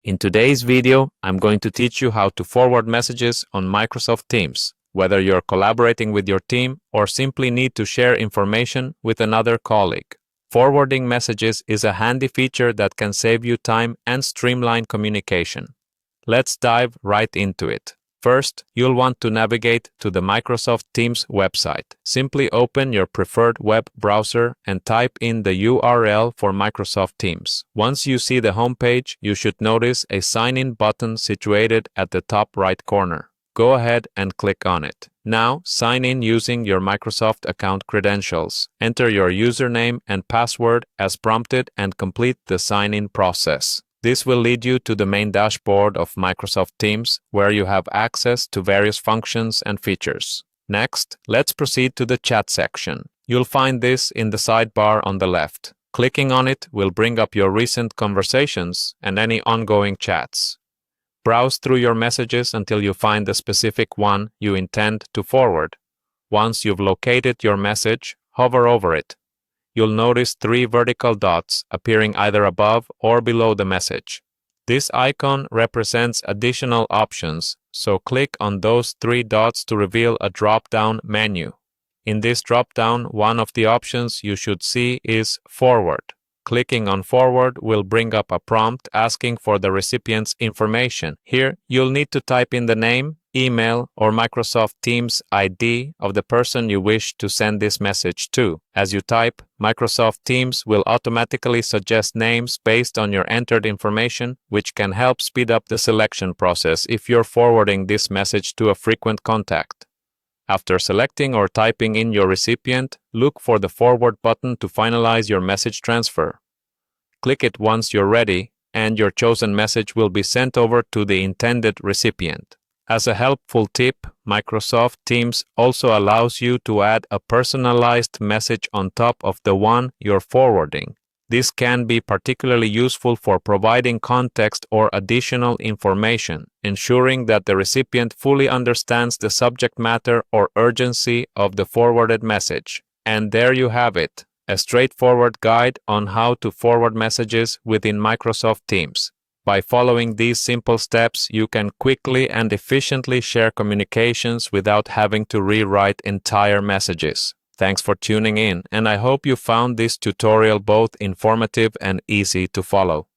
In today's video, I'm going to teach you how to forward messages on Microsoft Teams, whether you're collaborating with your team or simply need to share information with another colleague. Forwarding messages is a handy feature that can save you time and streamline communication. Let's dive right into it. First, you'll want to navigate to the Microsoft Teams website. Simply open your preferred web browser and type in the URL for Microsoft Teams. Once you see the homepage, you should notice a sign-in button situated at the top right corner. Go ahead and click on it. Now, sign in using your Microsoft account credentials. Enter your username and password as prompted and complete the sign-in process. This will lead you to the main dashboard of Microsoft Teams, where you have access to various functions and features. Next, let's proceed to the chat section. You'll find this in the sidebar on the left. Clicking on it will bring up your recent conversations and any ongoing chats. Browse through your messages until you find the specific one you intend to forward. Once you've located your message, hover over it. You'll notice 3 vertical dots appearing either above or below the message. This icon represents additional options, so click on those 3 dots to reveal a drop-down menu. In this drop-down, one of the options you should see is Forward. Clicking on Forward will bring up a prompt asking for the recipient's information. Here, you'll need to type in the name, email, or Microsoft Teams ID of the person you wish to send this message to. As you type, Microsoft Teams will automatically suggest names based on your entered information, which can help speed up the selection process if you're forwarding this message to a frequent contact. After selecting or typing in your recipient, look for the Forward button to finalize your message transfer. Click it once you're ready, and your chosen message will be sent over to the intended recipient. As a helpful tip, Microsoft Teams also allows you to add a personalized message on top of the one you're forwarding. This can be particularly useful for providing context or additional information, ensuring that the recipient fully understands the subject matter or urgency of the forwarded message. And there you have it, a straightforward guide on how to forward messages within Microsoft Teams. By following these simple steps, you can quickly and efficiently share communications without having to rewrite entire messages. Thanks for tuning in, and I hope you found this tutorial both informative and easy to follow.